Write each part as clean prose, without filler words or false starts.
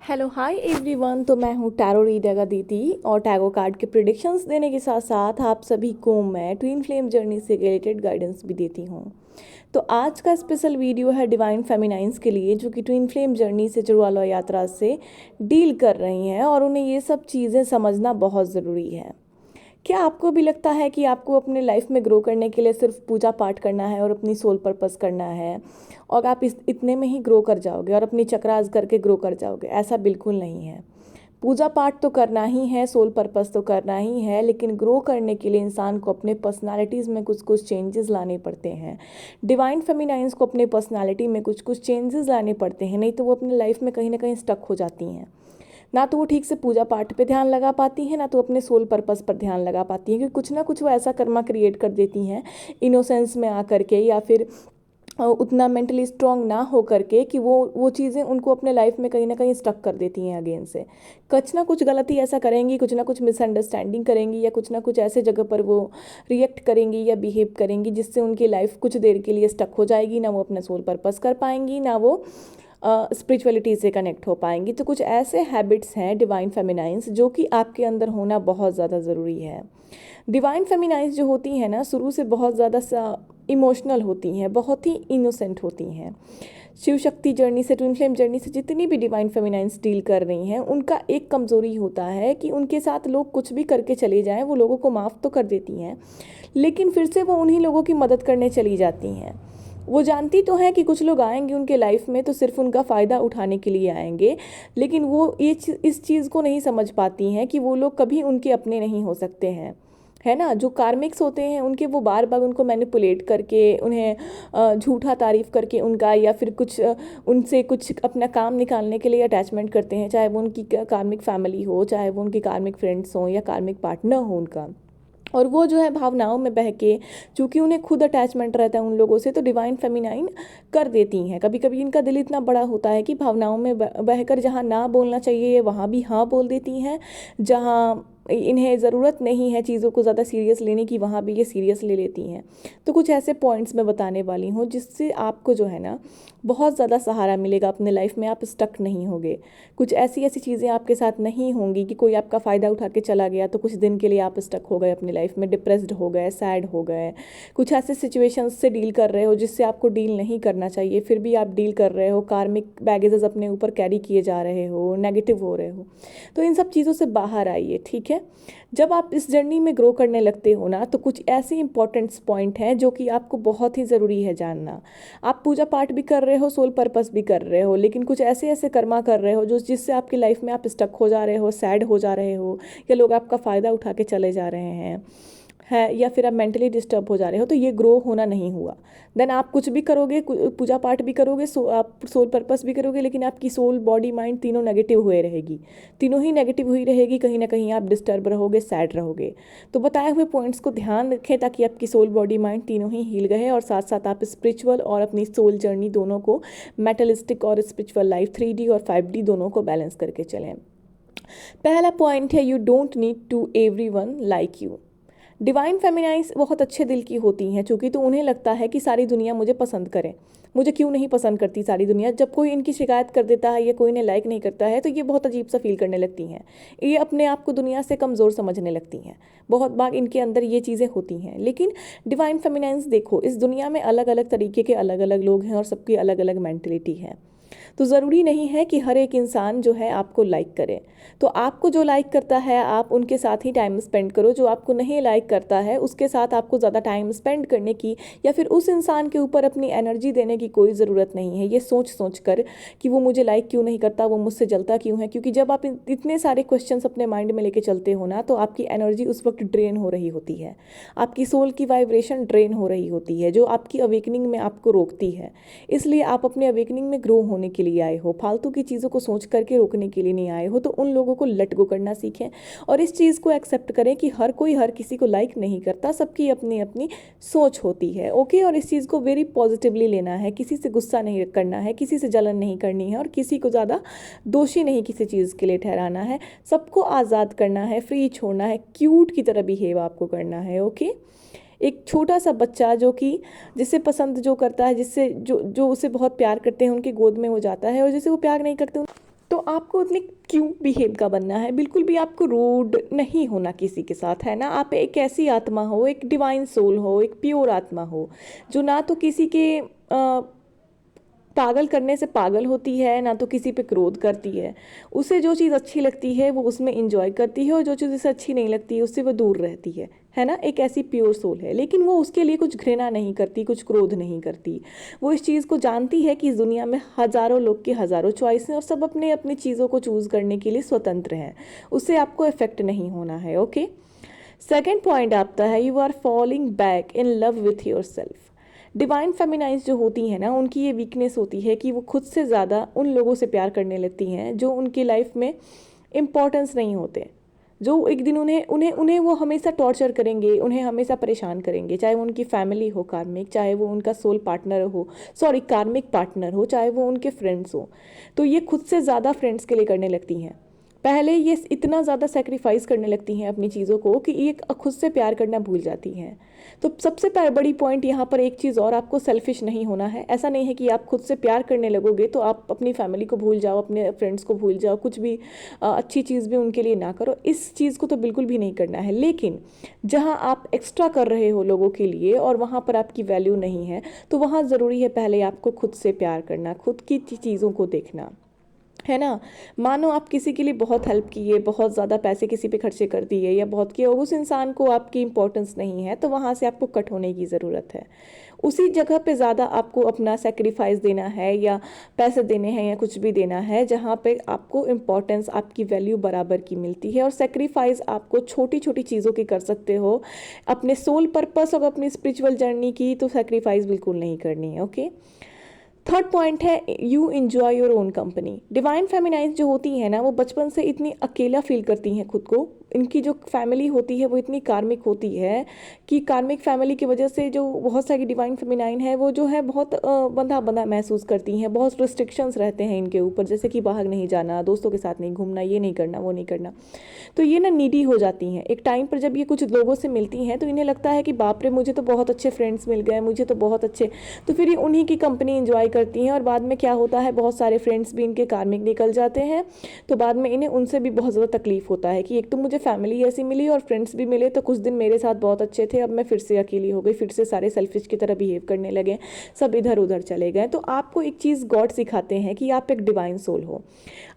Hello hi everyone. तो मैं हूँ टैरो रीडर अदिति और टैरो कार्ड के प्रिडिक्शंस देने के साथ साथ आप सभी को मैं ट्विन फ्लेम जर्नी से रिलेटेड गाइडेंस भी देती हूँ। तो आज का स्पेशल वीडियो है डिवाइन फेमिनाइंस के लिए, जो कि ट्विन फ्लेम जर्नी से जुड़वा यात्रा से डील कर रही हैं और उन्हें ये सब चीज़ें समझना बहुत ज़रूरी है। क्या आपको भी लगता है कि आपको अपने लाइफ में ग्रो करने के लिए सिर्फ पूजा पाठ करना है और अपनी सोल पर्पस करना है और आप इतने में ही ग्रो कर जाओगे और अपनी चक्रास करके ग्रो कर जाओगे? ऐसा बिल्कुल नहीं है। पूजा पाठ तो करना ही है, सोल पर्पस तो करना ही है, लेकिन ग्रो करने के लिए इंसान को अपने पर्सनालिटीज़ में कुछ कुछ चेंजेस लाने पड़ते हैं। डिवाइन फेमिनाइंस को अपने पर्सनालिटी में कुछ कुछ चेंजेस लाने पड़ते हैं, नहीं तो वो अपने लाइफ में कहीं ना कहीं स्टक हो जाती हैं। ना तो वो ठीक से पूजा पाठ पे ध्यान लगा पाती हैं, ना तो अपने सोल पर्पस पर ध्यान लगा पाती हैं, क्योंकि कुछ ना कुछ वो ऐसा कर्मा क्रिएट कर देती हैं इनोसेंस में आकर के, या फिर उतना मेंटली स्ट्रांग ना हो करके कि वो चीज़ें उनको अपने लाइफ में कहीं ना कहीं स्टक कर देती हैं अगेन से। कुछ ना कुछ गलती ऐसा करेंगी, कुछ ना कुछ मिसअंडरस्टैंडिंग करेंगी, या कुछ ना कुछ ऐसे जगह पर वो रिएक्ट करेंगी या बिहेव करेंगी जिससे उनकी लाइफ कुछ देर के लिए स्टक हो जाएगी। ना वो अपना सोल पर्पस कर पाएंगी, ना वो स्पिरिचुअलिटी से कनेक्ट हो पाएंगी। तो कुछ ऐसे हैबिट्स हैं डिवाइन फेमिनाइंस जो कि आपके अंदर होना बहुत ज़्यादा ज़रूरी है। डिवाइन फेमिनाइंस जो होती हैं ना, शुरू से बहुत ज़्यादा इमोशनल होती हैं, बहुत ही इनोसेंट होती हैं। शिव शक्ति जर्नी से, ट्विन फ्लेम जर्नी से जितनी भी डिवाइन फेमिनाइंस डील कर रही हैं, उनका एक कमज़ोरी होता है कि उनके साथ लोग कुछ भी करके चले जाएं, वो लोगों को माफ़ तो कर देती हैं, लेकिन फिर से वो उन्हीं लोगों की मदद करने चली जाती हैं। वो जानती तो हैं कि कुछ लोग आएंगे उनके लाइफ में तो सिर्फ उनका फ़ायदा उठाने के लिए आएंगे, लेकिन वो इस चीज़ को नहीं समझ पाती हैं कि वो लोग कभी उनके अपने नहीं हो सकते हैं, है ना। जो कार्मिक्स होते हैं उनके, वो बार बार उनको मैनिपुलेट करके, उन्हें झूठा तारीफ करके उनका, या फिर कुछ उनसे कुछ अपना काम निकालने के लिए अटैचमेंट करते हैं, चाहे वो उनकी कार्मिक फैमिली हो, चाहे वो उनकी कार्मिक फ्रेंड्स हों या कार्मिक पार्टनर हो उनका। और वो जो है भावनाओं में बह के, चूँकि उन्हें खुद अटैचमेंट रहता है उन लोगों से, तो डिवाइन फेमिनाइन कर देती हैं। कभी कभी इनका दिल इतना बड़ा होता है कि भावनाओं में बहकर जहाँ ना बोलना चाहिए वहाँ भी हाँ बोल देती हैं, जहाँ इन्हें ज़रूरत नहीं है चीज़ों को ज़्यादा सीरियस लेने की वहाँ भी ये सीरियस ले लेती हैं। तो कुछ ऐसे पॉइंट्स मैं बताने वाली हूँ जिससे आपको जो है ना बहुत ज़्यादा सहारा मिलेगा अपने लाइफ में, आप स्टक नहीं होगे। कुछ ऐसी ऐसी चीज़ें आपके साथ नहीं होंगी कि कोई आपका फ़ायदा उठा के चला गया तो कुछ दिन के लिए आप स्टक हो गए अपनी लाइफ में, डिप्रेस्ड हो गए, सैड हो गए। कुछ ऐसे सिचुएशंस से डील कर रहे हो जिससे आपको डील नहीं करना चाहिए, फिर भी आप डील कर रहे हो, कार्मिक बैगेजेस अपने ऊपर कैरी किए जा रहे हो, नेगेटिव हो रहे हो। तो इन सब चीज़ों से बाहर आइए, ठीक है। जब आप इस जर्नी में ग्रो करने लगते हो ना, तो कुछ ऐसे इंपॉर्टेंट पॉइंट हैं जो कि आपको बहुत ही ज़रूरी है जानना। आप पूजा पाठ भी कर रहे हो, सोल पर्पस भी कर रहे हो, लेकिन कुछ ऐसे ऐसे कर्मा कर रहे हो जो जिससे आपकी लाइफ में आप स्टक हो जा रहे हो, सैड हो जा रहे हो, या लोग आपका फ़ायदा उठा के चले जा रहे हैं, है, या फिर आप मेंटली डिस्टर्ब हो जा रहे हो, तो ये ग्रो होना नहीं हुआ। देन आप कुछ भी करोगे, पूजा पाठ भी करोगे, आप सोल पर्पस भी करोगे, लेकिन आपकी सोल, बॉडी, माइंड तीनों नेगेटिव हुए रहेगी, तीनों ही नेगेटिव हुई रहेगी। कहीं ना कहीं आप डिस्टर्ब रहोगे, सैड रहोगे। तो बताए हुए पॉइंट्स को ध्यान रखें ताकि आपकी सोल, बॉडी, माइंड तीनों ही हील गए, और साथ साथ आप स्पिरिचुअल और अपनी सोल जर्नी दोनों को, मेटलिस्टिक और स्पिरिचुअल लाइफ 3D और 5D दोनों को बैलेंस करके चलें। पहला पॉइंट है, you don't need to everyone like you. Divine feminines बहुत अच्छे दिल की होती हैं, चूँकि तो उन्हें लगता है कि सारी दुनिया मुझे पसंद करे। मुझे क्यों नहीं पसंद करती सारी दुनिया? जब कोई इनकी शिकायत कर देता है या कोई इन्हें लाइक नहीं करता है तो ये बहुत अजीब सा फील करने लगती हैं। ये अपने आप को दुनिया से कमज़ोर समझने लगती हैं। बहुत बार इनके अंदर ये चीज़ें होती हैं। लेकिन डिवाइन फेमिनाइंस देखो, इस दुनिया में अलग अलग तरीके के अलग अलग लोग हैं और सबकी अलग अलग मेंटलिटी है। तो ज़रूरी नहीं है कि हर एक इंसान जो है आपको लाइक करे। तो आपको जो लाइक करता है आप उनके साथ ही टाइम स्पेंड करो, जो आपको नहीं लाइक करता है उसके साथ आपको ज़्यादा टाइम स्पेंड करने की या फिर उस इंसान के ऊपर अपनी एनर्जी देने की कोई ज़रूरत नहीं है। ये सोच सोच कर कि वो मुझे लाइक क्यों नहीं करता, वो मुझसे जलता क्यों है, क्योंकि जब आप इतने सारे क्वेश्चंस अपने माइंड में लेके चलते हो ना, तो आपकी एनर्जी उस वक्त ड्रेन हो रही होती है, आपकी सोल की वाइब्रेशन ड्रेन हो रही होती है, जो आपकी अवेकनिंग में आपको रोकती है। इसलिए आप अपने अवेकनिंग में ग्रो होने के लिए आए हो, फालतू की चीज़ों को सोच करके रोकने के लिए नहीं आए हो। तो उन लोगों को लेट गो करना सीखें और इस चीज़ को एक्सेप्ट करें कि हर कोई हर किसी को लाइक नहीं करता, सबकी अपनी अपनी सोच होती है, ओके। और इस चीज़ को वेरी पॉजिटिवली लेना है, किसी से गुस्सा नहीं करना है, किसी से जलन नहीं करनी है और किसी को ज़्यादा दोषी नहीं किसी चीज़ के लिए ठहराना है। सबको आज़ाद करना है, फ्री छोड़ना है, क्यूट की तरह बिहेव आपको करना है, ओके। एक छोटा सा बच्चा जो कि जिसे पसंद जो करता है, जिससे जो जो उसे बहुत प्यार करते हैं उनकी गोद में हो जाता है, और जिसे वो प्यार नहीं करते तो आपको उतने क्यूट बिहेव का बनना है, बिल्कुल भी आपको रूड नहीं होना किसी के साथ, है ना। आप एक ऐसी आत्मा हो, एक डिवाइन सोल हो, एक प्योर आत्मा हो, जो ना तो किसी के पागल करने से पागल होती है, ना तो किसी पे क्रोध करती है। उसे जो चीज़ अच्छी लगती है वो उसमें इंजॉय करती है, और जो चीज़ उसे अच्छी नहीं लगती है उससे वो दूर रहती है ना। एक ऐसी प्योर सोल है, लेकिन वो उसके लिए कुछ घृणा नहीं करती, कुछ क्रोध नहीं करती। वो इस चीज़ को जानती है कि इस दुनिया में हज़ारों लोग की हज़ारों चॉइस हैं, और सब अपने अपनी चीज़ों को चूज़ करने के लिए स्वतंत्र हैं। उससे आपको इफेक्ट नहीं होना है। ओके, सेकेंड पॉइंट आता है, you are falling back in love with your self. Divine feminines जो होती हैं ना, उनकी ये वीकनेस होती है कि वो खुद से ज़्यादा उन लोगों से प्यार करने लगती हैं जो उनकी लाइफ में इम्पॉर्टेंस नहीं होते, जो एक दिन उन्हें उन्हें उन्हें वो हमेशा टॉर्चर करेंगे, उन्हें हमेशा परेशान करेंगे, चाहे वो उनकी फैमिली हो कार्मिक, चाहे वो उनका सोल पार्टनर हो, सॉरी कार्मिक पार्टनर हो, चाहे वो उनके फ्रेंड्स हो। तो ये खुद से ज़्यादा फ्रेंड्स के लिए करने लगती हैं। पहले ये इतना ज़्यादा सेक्रीफाइस करने लगती हैं अपनी चीज़ों को कि ये खुद से प्यार करना भूल जाती हैं। तो सबसे बड़ी पॉइंट यहाँ पर एक चीज़ और, आपको सेल्फिश नहीं होना है। ऐसा नहीं है कि आप खुद से प्यार करने लगोगे तो आप अपनी फैमिली को भूल जाओ, अपने फ्रेंड्स को भूल जाओ, कुछ भी अच्छी चीज़ भी उनके लिए ना करो, इस चीज़ को तो बिल्कुल भी नहीं करना है। लेकिन जहाँ आप एक्स्ट्रा कर रहे हो लोगों के लिए और वहाँ पर आपकी वैल्यू नहीं है, तो वहाँ ज़रूरी है पहले आपको खुद से प्यार करना, खुद की चीज़ों को देखना, है ना। मानो आप किसी के लिए बहुत हेल्प किए, बहुत ज़्यादा पैसे किसी पे खर्चे कर दिए या बहुत किए, और उस इंसान को आपकी इंपॉर्टेंस नहीं है, तो वहाँ से आपको कट होने की ज़रूरत है। उसी जगह पे ज़्यादा आपको अपना सेक्रीफाइस देना है, या पैसे देने हैं, या कुछ भी देना है जहाँ पे आपको इम्पोर्टेंस, आपकी वैल्यू बराबर की मिलती है। और सेक्रीफाइस आपको छोटी छोटी चीज़ों की कर सकते हो, अपने सोल पर्पस और अपनी स्पिरिचुअल जर्नी की तो सेक्रीफाइस बिल्कुल नहीं करनी है। ओके, थर्ड पॉइंट है, you enjoy your own company. Divine feminines जो होती है ना, वो बचपन से इतनी अकेला फील करती हैं खुद को। इनकी जो फैमिली होती है वो इतनी कार्मिक होती है कि कार्मिक फैमिली की वजह से जो बहुत सारी डिवाइन फेमिनाइन है वो जो है बहुत बंधा बंधा महसूस करती हैं। बहुत रिस्ट्रिक्शंस रहते हैं इनके ऊपर, जैसे कि बाहर नहीं जाना, दोस्तों के साथ नहीं घूमना, ये नहीं करना, वो नहीं करना। तो ये ना नीडी हो जाती हैं। एक टाइम पर जब ये कुछ लोगों से मिलती हैं तो इन्हें लगता है कि बाप रे, मुझे तो बहुत अच्छे फ्रेंड्स मिल गए, मुझे तो बहुत अच्छे, तो फिर ये उन्हीं की कंपनी इंजॉय करती हैं। और बाद में क्या होता है, बहुत सारे फ्रेंड्स भी इनके कार्मिक निकल जाते हैं, तो बाद में इन्हें उनसे भी बहुत ज़्यादा तकलीफ होता है कि एक तो मुझे फैमिली ऐसी मिली और फ्रेंड्स भी मिले, तो कुछ दिन मेरे साथ बहुत अच्छे थे, अब मैं फिर से अकेली हो गई, फिर से सारे सेल्फिश की तरह बिहेव करने लगे, सब इधर उधर चले गए। तो आपको एक चीज़ गॉड सिखाते हैं कि आप एक डिवाइन सोल हो।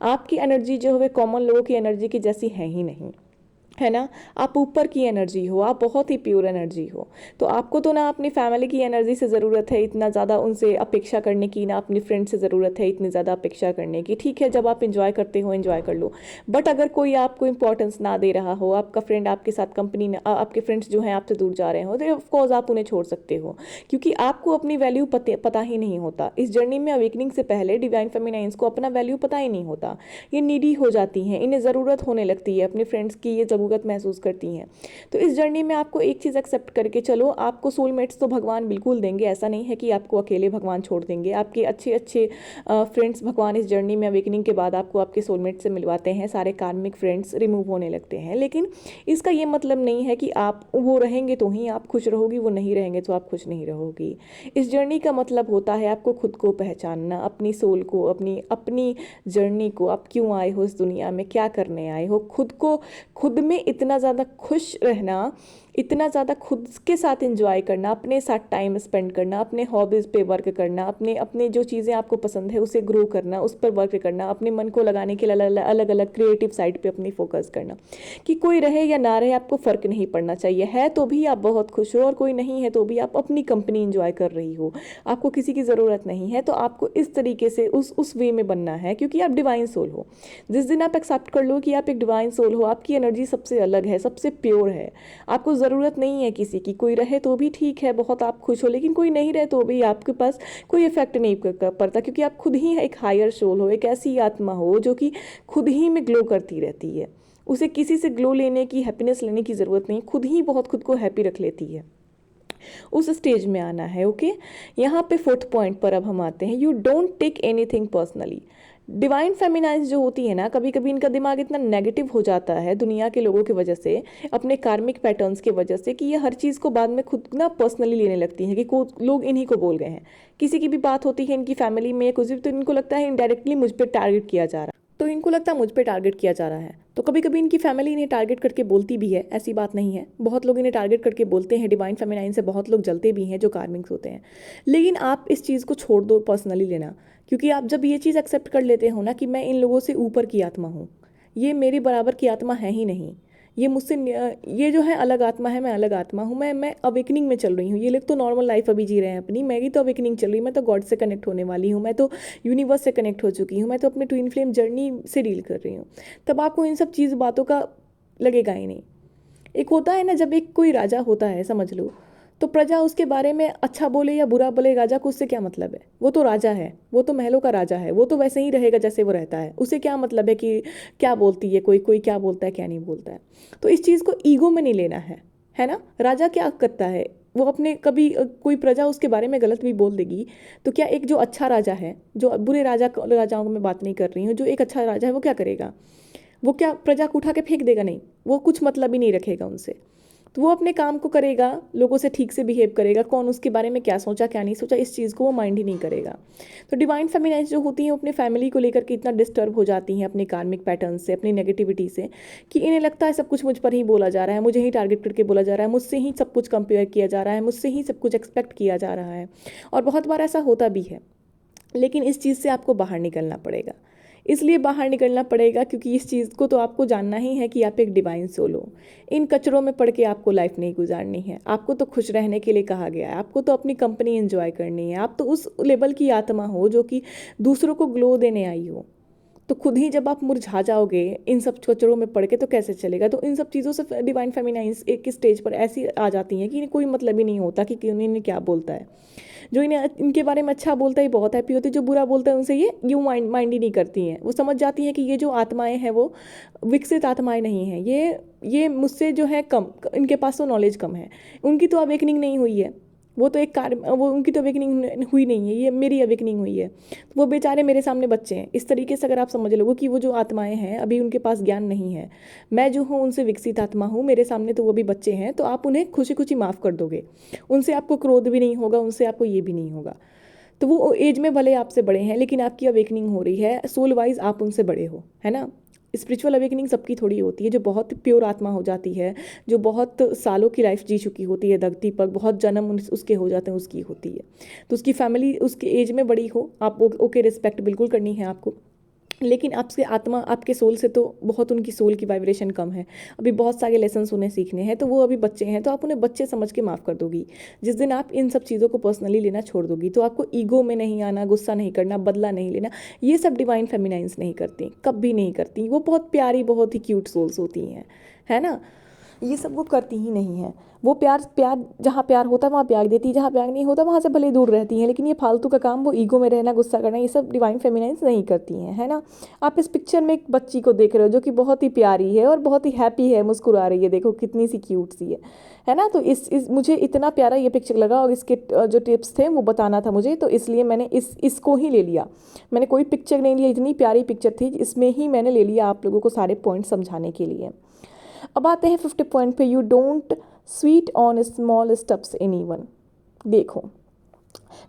आपकी एनर्जी जो है कॉमन लोगों की एनर्जी की जैसी है ही नहीं, है ना। आप ऊपर की एनर्जी हो, आप बहुत ही प्योर एनर्जी हो। तो आपको तो ना अपनी फैमिली की एनर्जी से ज़रूरत है इतना ज़्यादा उनसे अपेक्षा करने की, ना अपनी फ्रेंड से ज़रूरत है इतनी ज़्यादा अपेक्षा करने की। ठीक है, जब आप इंजॉय करते हो इंजॉय कर लो, बट अगर कोई आपको इंपॉर्टेंस ना दे रहा हो, आपका फ्रेंड आपके साथ कंपनी, आपके फ्रेंड्स जो हैं आपसे दूर जा रहे हो, तो ऑफकोर्स आप उन्हें छोड़ सकते हो, क्योंकि आपको अपनी वैल्यू पता ही नहीं होता। इस जर्नी में अवेकनिंग से पहले डिवाइन फेमिनाइंस को अपना वैल्यू पता ही नहीं होता। ये नीडी हो जाती हैं, इन्हें ज़रूरत होने लगती है, अपने फ्रेंड्स की ये ज़रूरत महसूस करती हैं। तो इस जर्नी में आपको एक चीज़ एक्सेप्ट करके चलो, आपको सोलमेट्स तो भगवान बिल्कुल देंगे, ऐसा नहीं है कि आपको अकेले भगवान छोड़ देंगे। आपके अच्छे अच्छे फ्रेंड्स भगवान इस जर्नी में अवेकनिंग के बाद आपको आपके सोलमेट से मिलवाते हैं, सारे कार्मिक फ्रेंड्स रिमूव होने लगते हैं। लेकिन इसका ये मतलब नहीं है कि आप वो रहेंगे तो ही आप खुश रहोगी, वो नहीं रहेंगे तो आप खुश नहीं रहोगी। इस जर्नी का मतलब होता है आपको खुद को पहचानना, अपनी सोल को, अपनी अपनी जर्नी को, आप क्यों आए हो इस दुनिया में, क्या करने आए हो, खुद को, खुद में इतना ज़्यादा खुश रहना, इतना ज़्यादा खुद के साथ एंजॉय करना, अपने साथ टाइम स्पेंड करना, अपने हॉबीज़ पे वर्क करना, अपने अपने जो चीज़ें आपको पसंद है उसे ग्रो करना, उस पर वर्क करना, अपने मन को लगाने के लिए अलग अलग क्रिएटिव साइड पे अपनी फोकस करना। कि कोई रहे या ना रहे आपको फ़र्क नहीं पड़ना चाहिए, है तो भी आप बहुत खुश हो, और कोई नहीं है तो भी आप अपनी कंपनी इंजॉय कर रही हो, आपको किसी की ज़रूरत नहीं है। तो आपको इस तरीके से उस वे में बनना है, क्योंकि आप डिवाइन सोल हो। जिस दिन आप एक्सेप्ट कर लो कि आप एक डिवाइन सोल हो, आपकी एनर्जी सबसे अलग है, सबसे प्योर है, आपको ज़रूरत नहीं है किसी की। कोई रहे तो भी ठीक है, बहुत आप खुश हो, लेकिन कोई नहीं रहे तो भी आपके पास कोई इफेक्ट नहीं पड़ता, क्योंकि आप खुद ही एक हायर सोल हो, एक ऐसी आत्मा हो जो कि खुद ही में ग्लो करती रहती है। उसे किसी से ग्लो लेने की, हैप्पीनेस लेने की ज़रूरत नहीं, खुद ही बहुत खुद को हैप्पी रख लेती है। उस स्टेज में आना है। ओके, यहाँ पे फोर्थ पॉइंट पर अब हम आते हैं, you don't take anything personally. Divine feminines जो होती है ना, कभी कभी इनका दिमाग इतना नेगेटिव हो जाता है दुनिया के लोगों की वजह से, अपने कार्मिक पैटर्न्स की वजह से, कि ये हर चीज़ को बाद में खुद ना पर्सनली लेने लगती हैं, कि लोग इन्हीं को बोल गए हैं। किसी की भी बात होती है इनकी फैमिली में कुछ भी, तो इनको लगता है इनडायरेक्टली मुझ पर टारगेट किया जा रहा है। तो इनको लगता है मुझ पे टारगेट किया जा रहा है। तो कभी कभी इनकी फैमिली इन्हें टारगेट करके बोलती भी है, ऐसी बात नहीं है, बहुत लोग इन्हें टारगेट करके बोलते हैं, डिवाइन फेमिनाइन से बहुत लोग जलते भी हैं जो कार्मिक्स होते हैं। लेकिन आप इस चीज़ को छोड़ दो पर्सनली लेना, क्योंकि आप जब ये चीज़ एक्सेप्ट कर लेते हो ना कि मैं इन लोगों से ऊपर की आत्मा हूँ, ये मेरे बराबर की आत्मा है ही नहीं, ये मुझसे ये जो है अलग आत्मा है, मैं अलग आत्मा हूँ, मैं अवेकनिंग में चल रही हूँ। ये लोग तो नॉर्मल लाइफ अभी जी रहे हैं अपनी, मैं ही तो अवेकनिंग चल रही हूँ, मैं तो गॉड से कनेक्ट होने वाली हूँ, मैं तो यूनिवर्स से कनेक्ट हो चुकी हूँ, मैं तो अपने ट्विन फ्लेम जर्नी से डील कर रही हूँ। तब आपको इन सब चीज़ बातों का लगेगा ही नहीं। एक होता है ना, जब एक कोई राजा होता है समझ लो, तो प्रजा उसके बारे में अच्छा बोले या बुरा बोले, राजा को उससे क्या मतलब है, वो तो राजा है, वो तो महलों का राजा है, वो तो वैसे ही रहेगा जैसे वो रहता है, उसे क्या मतलब है कि क्या बोलती है कोई कोई क्या बोलता है क्या नहीं बोलता है। तो इस चीज़ को ईगो में नहीं लेना है ना। राजा क्या करता है, वो अपने कभी कोई प्रजा उसके बारे में गलत भी बोल देगी, तो क्या एक जो अच्छा राजा है, जो बुरे राजाओं में बात नहीं कर रही हूँ, जो एक अच्छा राजा है वो क्या करेगा, वो क्या प्रजा को उठा के फेंक देगा, नहीं, वो कुछ मतलब ही नहीं रखेगा उनसे। तो वो अपने काम को करेगा, लोगों से ठीक से बिहेव करेगा, कौन उसके बारे में क्या सोचा क्या नहीं सोचा इस चीज़ को वो माइंड ही नहीं करेगा। तो डिवाइन फेमिनाइज जो होती हैं वो अपने फैमिली को लेकर के इतना डिस्टर्ब हो जाती हैं अपने कार्मिक पैटर्न से, अपनी नेगेटिविटी से, कि इन्हें लगता है सब कुछ मुझ पर ही बोला जा रहा है, मुझे ही टारगेट करके बोला जा रहा है, मुझसे ही सब कुछ कंपेयर किया जा रहा है, मुझसे ही सब कुछ एक्सपेक्ट किया जा रहा है। और बहुत बार ऐसा होता भी है, लेकिन इस चीज़ से आपको बाहर निकलना पड़ेगा। इसलिए बाहर निकलना पड़ेगा क्योंकि इस चीज़ को तो आपको जानना ही है कि आप एक डिवाइन सोल हो। इन कचरों में पड़ के आपको लाइफ नहीं गुजारनी है, आपको तो खुश रहने के लिए कहा गया है, आपको तो अपनी कंपनी एंजॉय करनी है। आप तो उस लेवल की आत्मा हो जो कि दूसरों को ग्लो देने आई हो। तो खुद ही जब आप मुरझा जाओगे इन सब कचरों में पड़ के, तो कैसे चलेगा। तो इन सब चीज़ों से डिवाइन फेमिनाइंस एक स्टेज पर ऐसी आ जाती हैं कि इन्हें कोई मतलब ही नहीं होता कि इन्हें क्या बोलता है। जो इन्हें इनके बारे में अच्छा बोलता है बहुत हैप्पी होती है, जो बुरा बोलता है उनसे ये यूँ माइंड ही नहीं करती हैं। वो समझ जाती हैं कि ये जो आत्माएं हैं वो विकसित आत्माएं नहीं हैं, ये मुझसे जो है कम, इनके पास तो नॉलेज कम है, उनकी तो अवेकनिंग नहीं हुई है, वो तो एक कार्य, वो उनकी तो अवेकनिंग हुई नहीं है, ये मेरी अवेकनिंग हुई है। तो वो बेचारे मेरे सामने बच्चे हैं। इस तरीके से अगर आप समझ लोगे कि वो जो आत्माएं हैं अभी उनके पास ज्ञान नहीं है, मैं जो हूँ उनसे विकसित आत्मा हूँ, मेरे सामने तो वो भी बच्चे हैं, तो आप उन्हें खुशी खुशी माफ़ कर दोगे। उनसे आपको क्रोध भी नहीं होगा, उनसे आपको ये भी नहीं होगा। तो वो एज में भले आपसे बड़े हैं, लेकिन आपकी अवेकनिंग हो रही है, सोल वाइज आप उनसे बड़े हो, है ना। स्पिरिचुअल अवेकनिंग सबकी थोड़ी होती है, जो बहुत प्योर आत्मा हो जाती है, जो बहुत सालों की लाइफ जी चुकी होती है धरती पर, बहुत जन्म उसके हो जाते हैं, उसकी होती है। तो उसकी फैमिली उसके एज में बड़ी हो, आप ओके रिस्पेक्ट बिल्कुल करनी है आपको। लेकिन आपसे आत्मा, आपके सोल से तो बहुत उनकी सोल की वाइब्रेशन कम है, अभी बहुत सारे लेसन्स उन्हें सीखने हैं, तो वो अभी बच्चे हैं, तो आप उन्हें बच्चे समझ के माफ़ कर दोगी। जिस दिन आप इन सब चीज़ों को पर्सनली लेना छोड़ दोगी, तो आपको ईगो में नहीं आना, गुस्सा नहीं करना, बदला नहीं लेना, ये सब डिवाइन फेमिनाइंस नहीं करती, कभी नहीं करती। वो बहुत प्यारी, बहुत ही क्यूट सोल्स होती हैं, है ना। ये सब वो करती ही नहीं है। वो प्यार प्यार जहाँ प्यार होता है वहाँ प्यार देती है, जहाँ प्यार नहीं होता वहाँ से भले दूर रहती हैं। लेकिन ये फालतू का काम, वो ईगो में रहना, गुस्सा करना, ये सब डिवाइन फेमिनाइंस नहीं करती हैं, है ना। आप इस पिक्चर में एक बच्ची को देख रहे हो जो कि बहुत ही प्यारी है और बहुत ही हैप्पी है, मुस्कुरा रही है, देखो कितनी सी क्यूट सी है ना। तो इस मुझे इतना प्यारा ये पिक्चर लगा, और इसके जो टिप्स थे वो बताना था मुझे, तो इसलिए मैंने इसको ही ले लिया। मैंने कोई पिक्चर नहीं लिया, इतनी प्यारी पिक्चर थी, इसमें ही मैंने ले लिया आप लोगों को सारे पॉइंट समझाने के लिए। अब आते हैं 50 पॉइंट पे। You don't sweet on small steps anyone. देखो,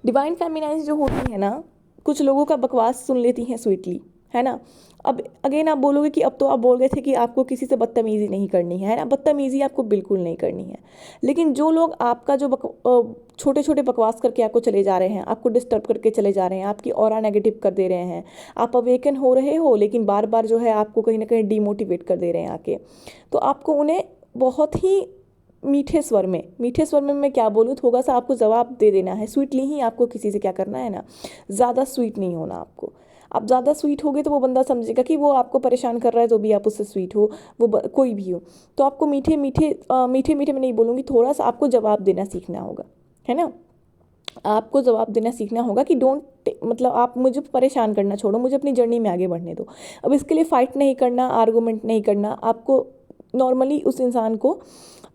डिवाइन फेमिनाइज जो होती है ना, कुछ लोगों का बकवास सुन लेती हैं स्वीटली, है ना। अब अगेन आप बोलोगे कि अब तो आप बोल गए थे कि आपको किसी से बदतमीज़ी नहीं करनी है ना। बदतमीज़ी आपको बिल्कुल नहीं करनी है, लेकिन जो लोग आपका जो छोटे छोटे बकवास करके आपको चले जा रहे हैं, आपको डिस्टर्ब करके चले जा रहे हैं, आपकी ऑरा नेगेटिव कर दे रहे हैं, आप अवेकन हो रहे हो लेकिन बार बार जो है आपको कहीं ना कहीं डीमोटिवेट कर दे रहे हैं आके, तो आपको उन्हें बहुत ही मीठे स्वर में मैं क्या बोलूँ, थोड़ा सा आपको जवाब दे देना है स्वीटली ही। आपको किसी से क्या करना है ना, ज़्यादा स्वीट नहीं होना आपको। आप ज़्यादा स्वीट होगे तो वो बंदा समझेगा कि वो आपको परेशान कर रहा है, तो भी आप उससे स्वीट हो, वो कोई भी हो। तो आपको मीठे मीठे में नहीं बोलूँगी, थोड़ा सा आपको जवाब देना सीखना होगा, है ना। आपको जवाब देना सीखना होगा कि डोंट, मतलब आप मुझे परेशान करना छोड़ो, मुझे अपनी जर्नी में आगे बढ़ने दो। अब इसके लिए फ़ाइट नहीं करना, आर्गूमेंट नहीं करना, आपको नॉर्मली उस इंसान को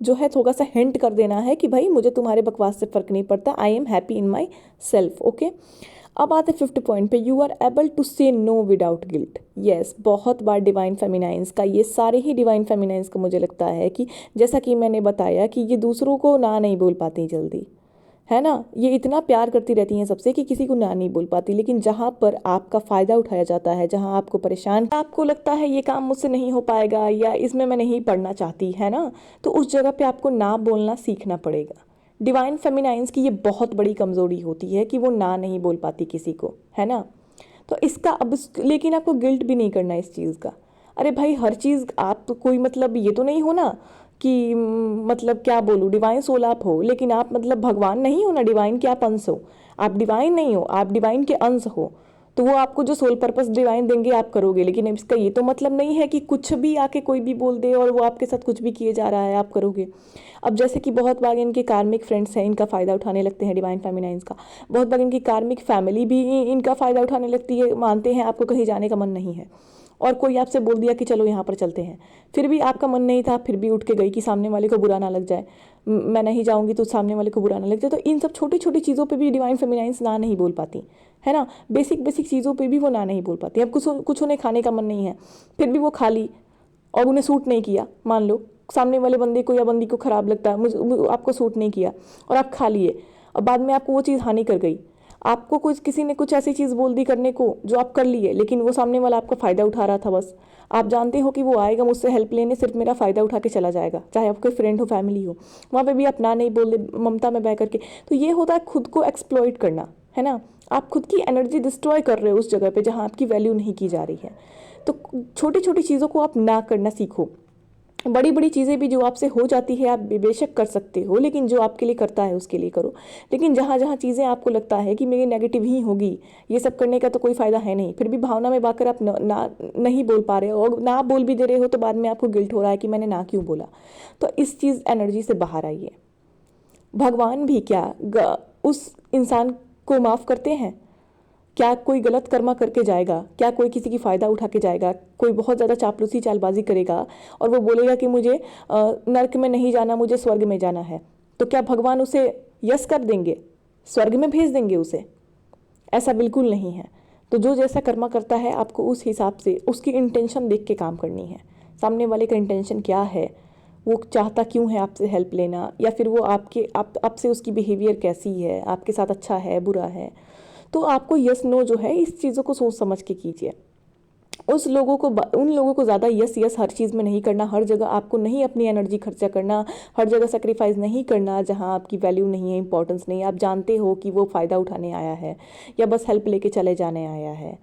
जो है थोड़ा सा हिंट कर देना है कि भाई मुझे तुम्हारे बकवास से फ़र्क नहीं पड़ता, I am happy in my self, okay. अब आते 50 पॉइंट पे। यू आर एबल टू से नो विदाउट गिल्ट। येस, बहुत बार डिवाइन फेमिनाइंस का, ये सारे ही डिवाइन फेमिनाइंस का मुझे लगता है कि जैसा कि मैंने बताया कि ये दूसरों को ना नहीं बोल पाती जल्दी, है ना। ये इतना प्यार करती रहती हैं सबसे कि किसी को ना नहीं बोल पाती। लेकिन जहाँ पर आपका फ़ायदा उठाया जाता है, जहाँ आपको परेशान, आपको लगता है ये काम मुझसे नहीं हो पाएगा या इसमें मैं नहीं पढ़ना चाहती, है ना, तो उस जगह पे आपको ना बोलना सीखना पड़ेगा। डिवाइन फेमिनाइंस की ये बहुत बड़ी कमज़ोरी होती है कि वो ना नहीं बोल पाती किसी को, है ना। तो इसका अब लेकिन आपको गिल्ट भी नहीं करना इस चीज़ का। अरे भाई, हर चीज़ आप तो कोई मतलब ये तो नहीं हो ना कि मतलब क्या बोलूँ, डिवाइन सोल आप हो लेकिन आप मतलब भगवान नहीं हो ना, डिवाइन के आप अंश हो। आप डिवाइन नहीं हो, आप डिवाइन के अंश हो। तो वो आपको जो सोल पर्पस डिवाइन देंगे आप करोगे, लेकिन इसका ये तो मतलब नहीं है कि कुछ भी आके कोई भी बोल दे और वो आपके साथ कुछ भी किए जा रहा है आप करोगे। अब जैसे कि बहुत बार इनके कार्मिक फ्रेंड्स हैं, इनका फ़ायदा उठाने लगते हैं डिवाइन फेमिनाइंस का। बहुत बार इनकी कार्मिक फैमिली भी इनका फ़ायदा उठाने लगती है, मानते हैं आपको कहीं जाने का मन नहीं है और कोई आपसे बोल दिया कि चलो यहाँ पर चलते हैं, फिर भी आपका मन नहीं था, फिर भी उठ के गई कि सामने वाले को बुरा ना लग जाए, मैं नहीं जाऊँगी तो सामने वाले को बुरा ना लग जाए। तो इन सब छोटी छोटी चीज़ों पे भी डिवाइन फेमिनाइंस ना नहीं बोल पाती, है ना। बेसिक बेसिक चीज़ों पे भी वो ना नहीं बोल पाती। अब कुछ उन्हें खाने का मन नहीं है, फिर भी वो खा ली और उन्हें सूट नहीं किया, मान लो सामने वाले बंदे को या बंदी को ख़राब लगता है, आपको सूट नहीं किया और आप खा लिए और बाद में आपको वो चीज़ हानि कर गई। आपको कुछ किसी ने कुछ ऐसी चीज़ बोल दी करने को जो आप कर लिए, लेकिन वो सामने वाला आपका फ़ायदा उठा रहा था। बस आप जानते हो कि वो आएगा मुझसे हेल्प लेने, सिर्फ मेरा फ़ायदा उठा के चला जाएगा, चाहे आपके फ्रेंड हो, फैमिली हो, वहाँ पे भी आप ना नहीं बोल दे ममता में बह करके। तो ये होता है खुद को एक्सप्लॉइट करना, है ना। आप खुद की एनर्जी डिस्ट्रॉय कर रहे हो उस जगह पे जहाँ आपकी वैल्यू नहीं की जा रही है। तो छोटी छोटी चीज़ों को आप ना करना सीखो। बड़ी बड़ी चीज़ें भी जो आपसे हो जाती है आप बेशक कर सकते हो, लेकिन जो आपके लिए करता है उसके लिए करो। लेकिन जहाँ जहाँ चीज़ें आपको लगता है कि मेरी नेगेटिव ही होगी, ये सब करने का तो कोई फ़ायदा है नहीं, फिर भी भावना में बाकर आप ना नहीं बोल पा रहे हो और ना बोल भी दे रहे हो, तो बाद में आपको गिल्ट हो रहा है कि मैंने ना क्यों बोला। तो इस चीज़ एनर्जी से बाहर आइए। भगवान भी क्या उस इंसान को माफ़ करते हैं? क्या कोई गलत कर्मा करके जाएगा? क्या कोई किसी की फ़ायदा उठा के जाएगा? कोई बहुत ज़्यादा चापलूसी चालबाजी करेगा और वो बोलेगा कि मुझे नर्क में नहीं जाना, मुझे स्वर्ग में जाना है, तो क्या भगवान उसे यस कर देंगे, स्वर्ग में भेज देंगे उसे? ऐसा बिल्कुल नहीं है। तो जो जैसा कर्मा करता है आपको उस हिसाब से उसकी इंटेंशन देख के काम करनी है। सामने वाले का इंटेंशन क्या है, वो चाहता क्यों है आपसे हेल्प लेना, या फिर वो आपसे उसकी बिहेवियर कैसी है, आपके साथ अच्छा है बुरा है। तो आपको यस नो जो है इस चीज़ों को सोच समझ के कीजिए। उन लोगों को ज़्यादा यस यस हर चीज़ में नहीं करना, हर जगह आपको नहीं अपनी एनर्जी खर्चा करना, हर जगह सेक्रीफाइस नहीं करना जहाँ आपकी वैल्यू नहीं है, इंपॉर्टेंस नहीं है। आप जानते हो कि वो फ़ायदा उठाने आया है या बस हेल्प लेके चले जाने आया है,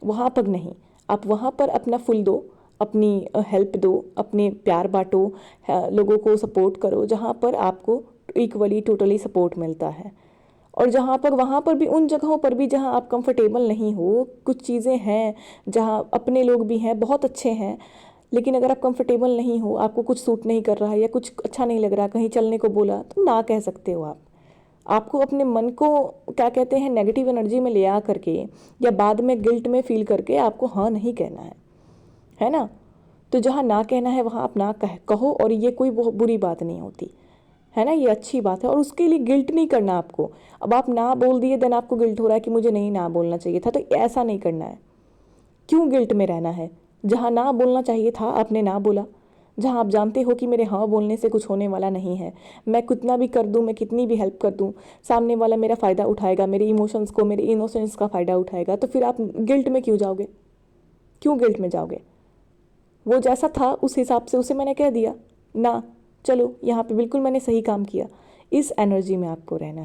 वहाँ पर नहीं। आप वहाँ पर अपना फुल दो, अपनी हेल्प दो, अपने प्यार बांटो, लोगों को सपोर्ट करो जहाँ पर आपको इक्वली टोटली सपोर्ट मिलता है। और जहाँ पर वहाँ पर भी उन जगहों पर भी जहाँ आप कंफर्टेबल नहीं हो, कुछ चीज़ें हैं जहाँ अपने लोग भी हैं बहुत अच्छे हैं, लेकिन अगर आप कंफर्टेबल नहीं हो, आपको कुछ सूट नहीं कर रहा है या कुछ अच्छा नहीं लग रहा, कहीं चलने को बोला, तो ना कह सकते हो आप। आपको अपने मन को क्या कहते हैं नेगेटिव एनर्जी में ले आ करके या बाद में गिल्ट में फील करके आपको हाँ नहीं कहना है ना। तो जहाँ ना कहना है वहाँ आप ना कहो, और ये कोई बहुत बुरी बात नहीं होती, है ना, ये अच्छी बात है। और उसके लिए गिल्ट नहीं करना आपको। अब आप ना बोल दिए देन आपको गिल्ट हो रहा है कि मुझे नहीं ना बोलना चाहिए था, तो ऐसा नहीं करना है। क्यों गिल्ट में रहना है? जहाँ ना बोलना चाहिए था आपने ना बोला, जहाँ आप जानते हो कि मेरे हाँ बोलने से कुछ होने वाला नहीं है, मैं कितना भी कर दूँ, मैं कितनी भी हेल्प कर दूँ, सामने वाला मेरा फ़ायदा उठाएगा, मेरे इमोशंस को, मेरे इनोसेंस का फ़ायदा उठाएगा, तो फिर आप गिल्ट में क्यों जाओगे? क्यों गिल्ट में जाओगे? वो जैसा था उस हिसाब से उसे मैंने कह दिया ना, चलो यहाँ पे बिल्कुल मैंने सही काम किया। इस एनर्जी में आपको रहना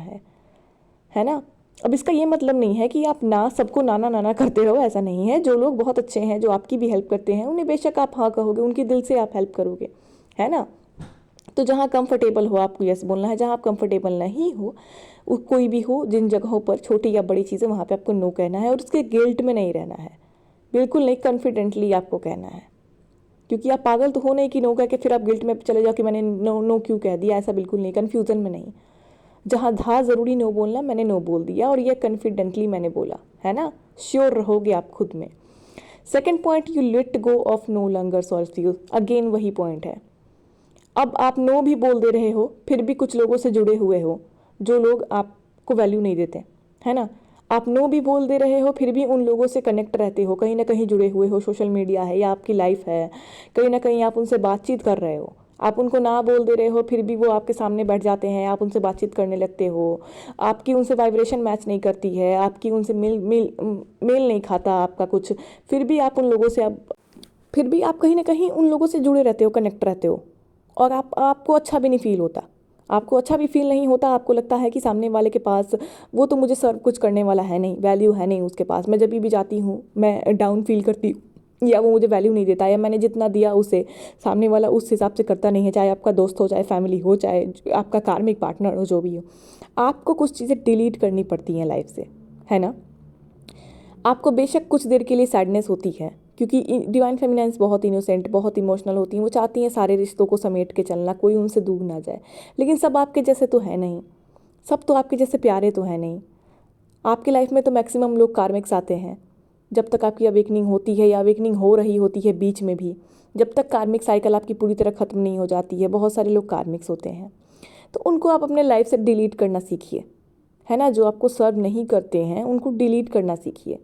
है ना। अब इसका ये मतलब नहीं है कि आप ना सबको नाना नाना करते रहो, ऐसा नहीं है। जो लोग बहुत अच्छे हैं, जो आपकी भी हेल्प करते हैं, उन्हें बेशक आप हाँ कहोगे, उनके दिल से आप हेल्प करोगे, है ना। तो जहाँ कंफर्टेबल हो आपको यस बोलना है, जहाँ आप कंफर्टेबल नहीं हो, कोई भी हो, जिन जगहों पर छोटी या बड़ी चीज़ें, वहाँ पे आपको नो कहना है और उसके गिल्ट में नहीं रहना है, बिल्कुल नहीं, कॉन्फिडेंटली आपको कहना है। क्योंकि आप पागल तो हो नहीं कि नो कह के फिर आप गिल्ट में चले जाओ कि मैंने नो नो क्यों कह दिया, ऐसा बिल्कुल नहीं, कन्फ्यूज़न में नहीं। जहाँ था ज़रूरी नो बोलना, मैंने नो बोल दिया और ये कॉन्फिडेंटली मैंने बोला, है ना, श्योर रहोगे आप खुद में। Second point, you let go of no longer solve you. Again वही पॉइंट है। अब आप नो भी बोल दे रहे हो, फिर भी कुछ लोगों से जुड़े हुए हो जो लोग आपको वैल्यू नहीं देते, है ना। आप नो भी बोल दे रहे हो, फिर भी उन लोगों से कनेक्ट रहते हो, कहीं ना कहीं जुड़े हुए हो, सोशल मीडिया है या आपकी लाइफ है, कहीं ना कहीं आप उनसे बातचीत कर रहे हो, आप उनको ना बोल दे रहे हो फिर भी वो आपके सामने बैठ जाते हैं, आप उनसे बातचीत करने लगते हो, आपकी उनसे वाइब्रेशन मैच नहीं करती है, आपकी उनसे मेल नहीं खाता आपका कुछ, फिर भी आप उन लोगों से फिर भी आप कहीं ना कहीं उन लोगों से जुड़े रहते हो, कनेक्ट रहते हो, और आपको अच्छा भी नहीं फील होता, आपको अच्छा भी फील नहीं होता। आपको लगता है कि सामने वाले के पास वो तो मुझे सर्व कुछ करने वाला है नहीं, वैल्यू है नहीं उसके पास, मैं जब भी जाती हूँ मैं डाउन फील करती हूँ, या वो मुझे वैल्यू नहीं देता, या मैंने जितना दिया उसे सामने वाला उस हिसाब से करता नहीं है, चाहे आपका दोस्त हो, चाहे फैमिली हो, चाहे आपका कार्मिक पार्टनर हो, जो भी हो। आपको कुछ चीज़ें डिलीट करनी पड़ती हैं लाइफ से, है ना। आपको बेशक कुछ देर के लिए सैडनेस होती है, क्योंकि डिवाइन फेमिनाइन्स बहुत इनोसेंट, बहुत इमोशनल होती हैं, वो चाहती हैं सारे रिश्तों को समेट के चलना, कोई उनसे दूर ना जाए, लेकिन सब आपके जैसे तो है नहीं, सब तो आपके जैसे प्यारे तो है नहीं। आपकी लाइफ में तो मैक्सिमम लोग कार्मिक्स आते हैं, जब तक आपकी अवेकनिंग होती है या अवेकनिंग हो रही होती है बीच में भी, जब तक कार्मिक साइकिल आपकी पूरी तरह ख़त्म नहीं हो जाती है, बहुत सारे लोग कार्मिक्स होते हैं। तो उनको आप अपने लाइफ से डिलीट करना सीखिए, है ना। जो आपको सर्व नहीं करते हैं उनको डिलीट करना सीखिए।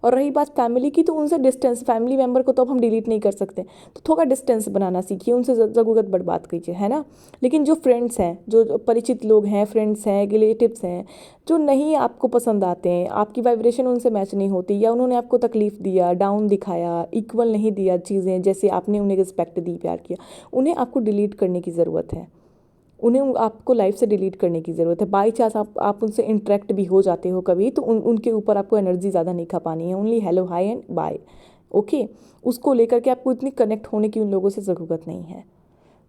और रही बात फैमिली की, तो उनसे डिस्टेंस, फैमिली मेम्बर को तो अब हम डिलीट नहीं कर सकते, तो थोड़ा डिस्टेंस बनाना सीखिए, उनसे ज़रूरत बर्बाद कीजिए, है ना। लेकिन जो फ्रेंड्स हैं, जो परिचित लोग हैं, फ्रेंड्स हैं, रिलेटिव्स हैं, जो नहीं आपको पसंद आते हैं, आपकी वाइब्रेशन उनसे मैच नहीं होती, या उन्होंने आपको तकलीफ़ दिया, डाउन दिखाया, इक्वल नहीं दिया चीज़ें जैसे आपने उन्हें रिस्पेक्ट दी, प्यार किया, उन्हें आपको डिलीट करने की ज़रूरत है, उन्हें आपको लाइफ से डिलीट करने की ज़रूरत है। बाई चांस आप उनसे इंटरेक्ट भी हो जाते हो कभी, तो उनके ऊपर आपको एनर्जी ज़्यादा नहीं खपानी है, only hello hi and bye, okay. उसको लेकर के आपको इतनी कनेक्ट होने की उन लोगों से ज़रूरत नहीं है,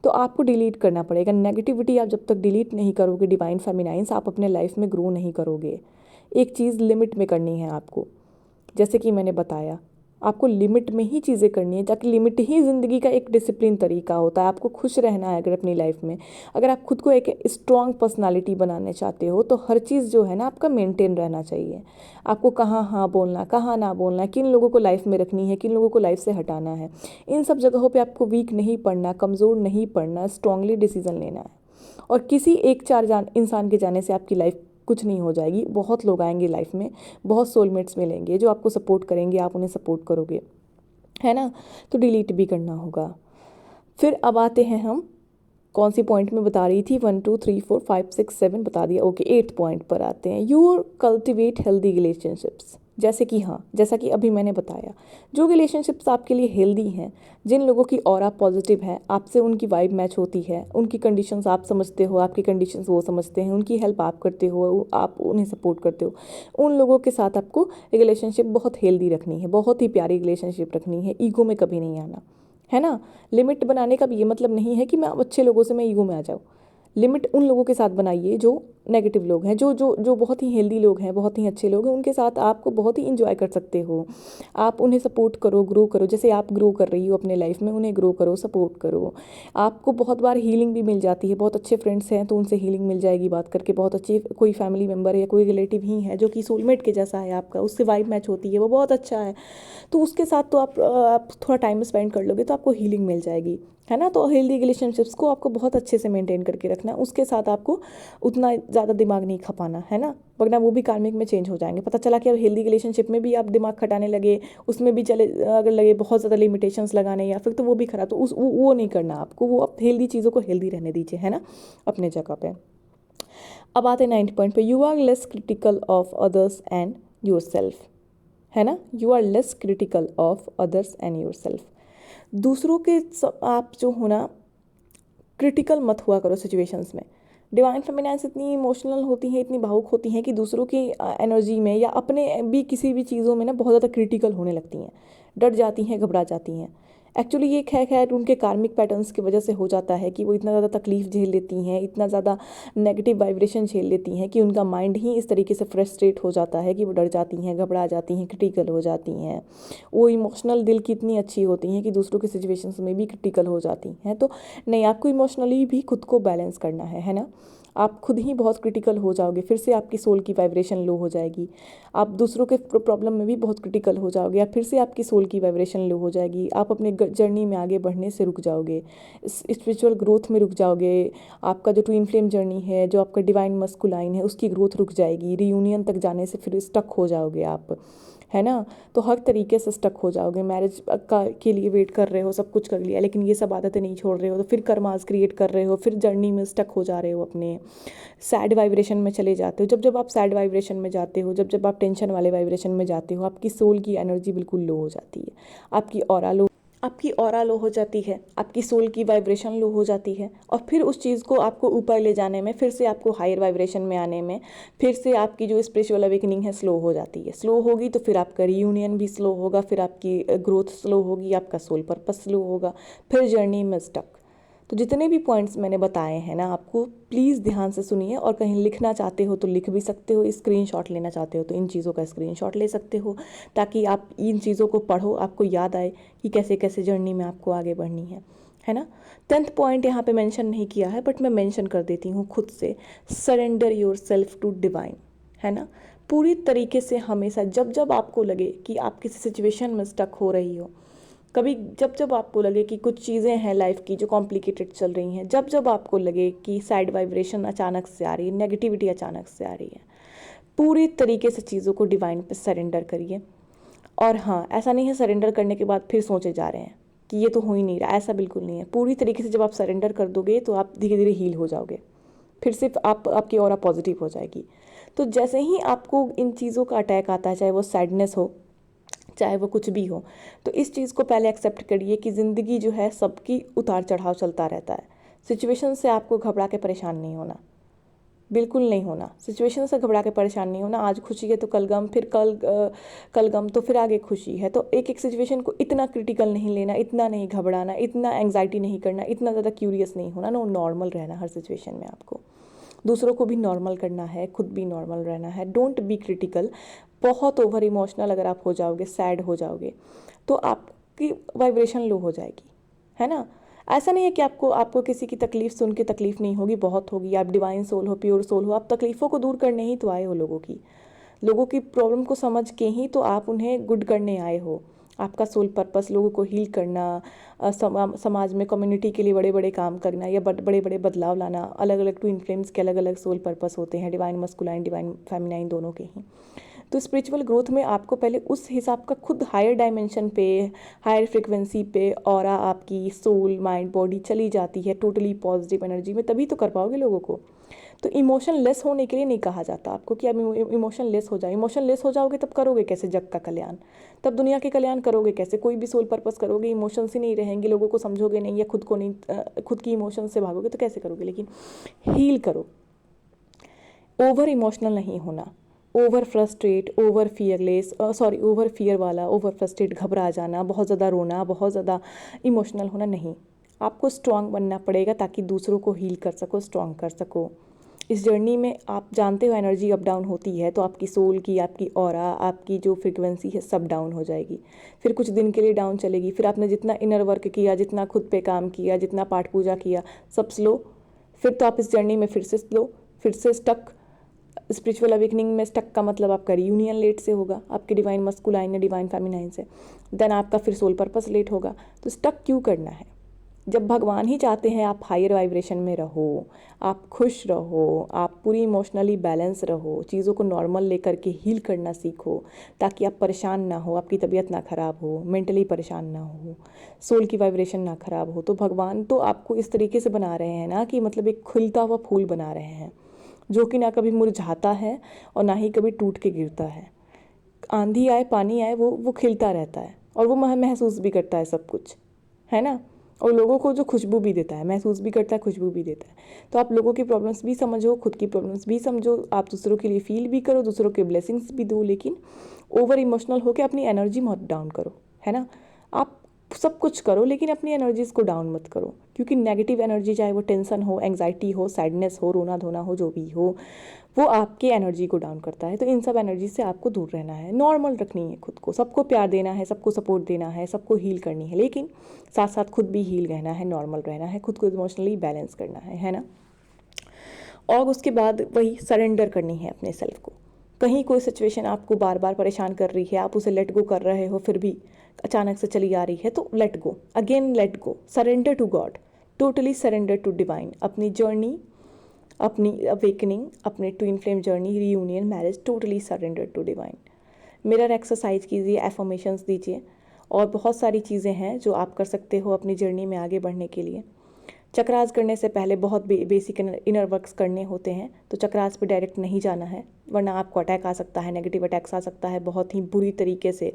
तो आपको डिलीट करना पड़ेगा। नेगेटिविटी आप जब तक डिलीट नहीं करोगे डिवाइन फेमिनाइन्स, आप अपने लाइफ में ग्रो नहीं करोगे। एक चीज़ लिमिट में करनी है आपको, जैसे कि मैंने बताया, आपको लिमिट में ही चीज़ें करनी है, ताकि लिमिट ही ज़िंदगी का एक डिसिप्लिन तरीका होता है। आपको खुश रहना है अगर अपनी लाइफ में, अगर आप खुद को एक स्ट्रॉन्ग पर्सनालिटी बनाने चाहते हो, तो हर चीज़ जो है ना आपका मेंटेन रहना चाहिए। आपको कहाँ हाँ बोलना, कहाँ ना बोलना, किन लोगों को लाइफ में रखनी है, किन लोगों को लाइफ से हटाना है, इन सब जगहों पर आपको वीक नहीं पड़ना, कमज़ोर नहीं पड़ना, स्ट्रांगली डिसीजन लेना है। और किसी एक चार इंसान के जाने से आपकी लाइफ कुछ नहीं हो जाएगी। बहुत लोग आएंगे लाइफ में, बहुत सोलमेट्स मिलेंगे जो आपको सपोर्ट करेंगे, आप उन्हें सपोर्ट करोगे, है ना। तो डिलीट भी करना होगा। फिर अब आते हैं हम कौन सी पॉइंट में बता रही थी, 1 2 3 4 5 6 7 बता दिया, ओके। 8th पॉइंट पर आते हैं, यू कल्टिवेट हेल्दी रिलेशनशिप्स। जैसे कि हाँ, जैसा कि अभी मैंने बताया, जो रिलेशनशिप्स आपके लिए हेल्दी हैं, जिन लोगों की ऑरा पॉजिटिव है, आपसे उनकी वाइब मैच होती है, उनकी कंडीशंस आप समझते हो, आपकी कंडीशंस वो समझते हैं, उनकी हेल्प आप करते हो, आप उन्हें सपोर्ट करते हो, उन लोगों के साथ आपको रिलेशनशिप बहुत हेल्दी रखनी है, बहुत ही प्यारी रिलेशनशिप रखनी है, ईगो में कभी नहीं आना, है ना। लिमिट बनाने का भी ये मतलब नहीं है कि मैं अच्छे लोगों से मैं ईगो में आ जाऊँ। लिमिट उन लोगों के साथ बनाइए जो नेगेटिव लोग हैं, जो बहुत ही हेल्दी लोग हैं, बहुत ही अच्छे लोग हैं, उनके साथ आपको बहुत ही इंजॉय कर सकते हो। आप उन्हें सपोर्ट करो, ग्रो करो, जैसे आप ग्रो कर रही हो अपने लाइफ में, उन्हें ग्रो करो, सपोर्ट करो। आपको बहुत बार हीलिंग भी मिल जाती है, बहुत अच्छे फ्रेंड्स हैं तो उनसे हीलिंग मिल जाएगी बात करके, बहुत अच्छे कोई फैमिली मेम्बर है या कोई रिलेटिव ही है जो कि सोलमेट के जैसा है आपका, उससे वाइब मैच होती है, वो बहुत अच्छा है, तो उसके साथ तो आप थोड़ा टाइम स्पेंड कर लोगे तो आपको हीलिंग मिल जाएगी, है ना। तो हेल्दी रिलेशनशिप्स को आपको बहुत अच्छे से मेंटेन करके रखना है, उसके साथ आपको उतना ज़्यादा दिमाग नहीं खपाना, है ना, वरना वो भी कार्मिक में चेंज हो जाएंगे। पता चला कि अब हेल्दी रिलेशनशिप में भी आप दिमाग खटाने लगे, उसमें भी चले अगर लगे बहुत ज़्यादा लिमिटेशंस लगाने, या फिर तो वो भी खराब, तो वो नहीं करना आपको, वो आप हेल्दी चीज़ों को हेल्दी रहने दीजिए, है ना, अपने जगह पे। अब आते हैं 9th पॉइंट पे, you are less critical of others and yourself, है ना। You are less critical of others and yourself. दूसरों के आप जो हो ना, क्रिटिकल मत हुआ करो सिचुएशंस में। डिवाइन फेमिनाइन्स इतनी इमोशनल होती हैं, इतनी भावुक होती हैं कि दूसरों की एनर्जी में या अपने भी किसी भी चीज़ों में ना बहुत ज़्यादा क्रिटिकल होने लगती हैं, डर जाती हैं, घबरा जाती हैं। एक्चुअली ये खैर उनके कार्मिक पैटर्न्स की वजह से हो जाता है कि वो इतना ज़्यादा तकलीफ झेल लेती हैं, इतना ज़्यादा नेगेटिव वाइब्रेशन झेल लेती हैं कि उनका माइंड ही इस तरीके से फ्रस्ट्रेट हो जाता है कि वो डर जाती हैं, घबरा जाती हैं, क्रिटिकल हो जाती हैं। वो इमोशनल दिल की इतनी अच्छी होती हैं कि दूसरों की सिचुएशंस में भी क्रिटिकल हो जाती हैं। तो नहीं, आपको इमोशनली भी खुद को बैलेंस करना है ना। आप खुद ही बहुत क्रिटिकल हो जाओगे, फिर से आपकी सोल की वाइब्रेशन लो हो जाएगी। आप दूसरों के प्रॉब्लम में भी बहुत क्रिटिकल हो जाओगे, या फिर से आपकी सोल की वाइब्रेशन लो हो जाएगी। आप अपने जर्नी में आगे बढ़ने से रुक जाओगे, स्पिरिचुअल ग्रोथ में रुक जाओगे। आपका जो ट्विन फ्लेम जर्नी है, जो आपका डिवाइन मस्कुलाइन है, उसकी ग्रोथ रुक जाएगी। रियूनियन तक जाने से फिर स्टक हो जाओगे आप, है ना। तो हर तरीके से स्टक हो जाओगे, मैरिज का के लिए वेट कर रहे हो, सब कुछ कर लिया, लेकिन ये सब आदतें नहीं छोड़ रहे हो, तो फिर कर्मास क्रिएट कर रहे हो, फिर जर्नी में स्टक हो जा रहे हो, अपने सैड वाइब्रेशन में चले जाते हो। जब जब आप सैड वाइब्रेशन में जाते हो, जब जब आप टेंशन वाले वाइब्रेशन में जाते हो, आपकी सोल की एनर्जी बिल्कुल लो हो जाती है, आपकी ऑरा लो हो जाती है, आपकी सोल की वाइब्रेशन लो हो जाती है। और फिर उस चीज़ को आपको ऊपर ले जाने में, फिर से आपको हायर वाइब्रेशन में आने में, फिर से आपकी जो स्पिरिचुअल अवेकनिंग है स्लो हो जाती है। स्लो होगी तो फिर आपका रीयूनियन भी स्लो होगा, फिर आपकी ग्रोथ स्लो होगी, आपका सोल पर्पस स्लो होगा, फिर जर्नी में स्टक। तो जितने भी पॉइंट्स मैंने बताए हैं ना, आपको प्लीज़ ध्यान से सुनिए। और कहीं लिखना चाहते हो तो लिख भी सकते हो, स्क्रीनशॉट लेना चाहते हो तो इन चीज़ों का स्क्रीनशॉट ले सकते हो, ताकि आप इन चीज़ों को पढ़ो, आपको याद आए कि कैसे कैसे जर्नी में आपको आगे बढ़नी है ना। 10th पॉइंट यहाँ पे मेंशन नहीं किया है, बट मैं मेंशन कर देती हूँ खुद से, surrender yourself to divine, है ना। पूरी तरीके से हमेशा जब जब आपको लगे कि आप किसी सिचुएशन में स्टक हो रही हो, कभी जब जब आपको लगे कि कुछ चीज़ें हैं लाइफ की जो कॉम्प्लिकेटेड चल रही हैं, जब जब आपको लगे कि साइड वाइब्रेशन अचानक से आ रही है, नेगेटिविटी अचानक से आ रही है, पूरी तरीके से चीज़ों को डिवाइन पे सरेंडर करिए। और हाँ, ऐसा नहीं है सरेंडर करने के बाद फिर सोचे जा रहे हैं कि ये तो हो ही नहीं रहा, ऐसा बिल्कुल नहीं है। पूरी तरीके से जब आप सरेंडर कर दोगे तो आप धीरे धीरे हील हो जाओगे, फिर सिर्फ आपकी ऑरा पॉजिटिव हो जाएगी। तो जैसे ही आपको इन चीज़ों का अटैक आता है, चाहे वो सैडनेस हो, चाहे वो कुछ भी हो, तो इस चीज़ को पहले एक्सेप्ट करिए कि ज़िंदगी जो है सबकी उतार चढ़ाव चलता रहता है। सिचुएशन से आपको घबरा के परेशान नहीं होना, बिल्कुल नहीं होना। सिचुएशन से घबरा के परेशान नहीं होना। आज खुशी है तो कल गम, फिर कल गम तो फिर आगे खुशी है। तो एक एक सिचुएशन को इतना क्रिटिकल नहीं लेना, इतना नहीं घबराना, इतना एंग्जाइटी नहीं करना, इतना ज़्यादा क्यूरियस नहीं होना। नो, नॉर्मल रहना हर सिचुएशन में आपको, दूसरों को भी नॉर्मल करना है, खुद भी नॉर्मल रहना है। Don't be critical. बहुत ओवर इमोशनल अगर आप हो जाओगे, सैड हो जाओगे, तो आपकी वाइब्रेशन लो हो जाएगी, है ना। ऐसा नहीं है कि आपको किसी की तकलीफ सुन के तकलीफ नहीं होगी, बहुत होगी। आप डिवाइन सोल हो, प्योर सोल हो, आप तकलीफ़ों को दूर करने ही तो आए हो। लोगों की प्रॉब्लम को समझ के ही तो आप उन्हें गुड करने आए हो। आपका सोल पर्पस लोगों को हील करना, समाज में कम्युनिटी के लिए बड़े बड़े काम करना, या बड़े बड़े बदलाव लाना। अलग अलग ट्विन फ्लेम्स के अलग अलग सोल पर्पस होते हैं, डिवाइन मस्कुलाइन, डिवाइन फेमिनाइन, दोनों के ही। तो स्पिरिचुअल ग्रोथ में आपको पहले उस हिसाब का खुद हायर डायमेंशन पे, हायर फ्रिक्वेंसी पे ऑरा आपकी सोल माइंड बॉडी चली जाती है टोटली पॉजिटिव एनर्जी में, तभी तो कर पाओगे लोगों को। तो इमोशन लेस होने के लिए नहीं कहा जाता आपको कि आप इमोशन लेस हो जाए। इमोशन लेस हो जाओगे तब करोगे कैसे जग का कल्याण, तब दुनिया के कल्याण करोगे कैसे। कोई भी सोल पर्पस करोगे, इमोशंस ही नहीं रहेंगे, लोगों को समझोगे नहीं, या खुद को नहीं, खुद की इमोशन से भागोगे तो कैसे करोगे। लेकिन हील करो, ओवर इमोशनल नहीं होना, over frustrate, over fearless, over fear वाला, ओवर फ्रस्ट्रेट, घबरा जाना, बहुत ज़्यादा रोना, बहुत ज़्यादा इमोशनल होना नहीं। आपको स्ट्रांग बनना पड़ेगा ताकि दूसरों को हील कर सको, स्ट्रांग कर सको। इस जर्नी में आप जानते हो एनर्जी अप डाउन होती है, तो आपकी सोल की, आपकी ऑरा, आपकी जो फ्रिक्वेंसी है सब डाउन हो जाएगी। फिर कुछ दिन के लिए डाउन चलेगी, फिर आपने जितना इनर वर्क किया, जितना खुद पे काम किया, जितना पाठ पूजा किया, सब स्लो। फिर तो आप इस जर्नी में फिर से स्लो, फिर से स्टक। स्पिरिचुअल अवेकनिंग में स्टक का मतलब आपका रीयूनियन लेट से होगा, आपके डिवाइन मस्कुलाइन या डिवाइन फेमिनाइन से। देन आपका फिर सोल पर्पस लेट होगा। तो स्टक क्यों करना है, जब भगवान ही चाहते हैं आप हायर वाइब्रेशन में रहो, आप खुश रहो, आप पूरी इमोशनली बैलेंस रहो, चीज़ों को नॉर्मल लेकर के हील करना सीखो, ताकि आप परेशान ना हो, आपकी तबीयत ना ख़राब हो, मेंटली परेशान ना हो, सोल की वाइब्रेशन ना ख़राब हो। तो भगवान तो आपको इस तरीके से बना रहे हैं ना, कि मतलब एक खिलता हुआ फूल बना रहे हैं, जो कि ना कभी मुरझाता है और ना ही कभी टूट के गिरता है। आंधी आए, पानी आए, वो खिलता रहता है, और वो महसूस भी करता है सब कुछ, है ना। और लोगों को जो खुशबू भी देता है, महसूस भी करता है, खुशबू भी देता है। तो आप लोगों की प्रॉब्लम्स भी समझो, खुद की प्रॉब्लम्स भी समझो, आप दूसरों के लिए फील भी करो, दूसरों के ब्लेसिंग्स भी दो, लेकिन ओवर इमोशनल होकर अपनी एनर्जी मत डाउन करो, है ना। आप सब कुछ करो लेकिन अपनी एनर्जीज़ को डाउन मत करो, क्योंकि नेगेटिव एनर्जी, चाहे वो टेंशन हो, एंग्जाइटी हो, सैडनेस हो, रोना धोना हो, जो भी हो, वो आपकी एनर्जी को डाउन करता है। तो इन सब एनर्जी से आपको दूर रहना है, नॉर्मल रखनी है खुद को, सबको प्यार देना है, सबको सपोर्ट देना है, सबको हील करनी है, लेकिन साथ साथ खुद भी हील रहना है, नॉर्मल रहना है, खुद को इमोशनली बैलेंस करना है ना। और उसके बाद वही सरेंडर करनी है अपने सेल्फ को। कहीं कोई सिचुएशन आपको बार बार परेशान कर रही है, आप उसे लेट गो कर रहे हो, फिर भी अचानक से चली आ रही है, तो let go, again let go, surrender to God, totally surrender to divine. अपनी जर्नी, अपनी अवेकनिंग, अपने twin flame journey, reunion, marriage, totally surrender to divine. Mirror exercise कीजिए, एफर्मेशंस दीजिए, और बहुत सारी चीज़ें हैं जो आप कर सकते हो अपनी जर्नी में आगे बढ़ने के लिए। चक्रास करने से पहले बहुत बेसिक इनर वर्क्स करने होते हैं, तो चक्रास पे डायरेक्ट नहीं जाना है, वरना आपको अटैक आ सकता है, नेगेटिव अटैक्स आ सकता है बहुत ही बुरी तरीके से,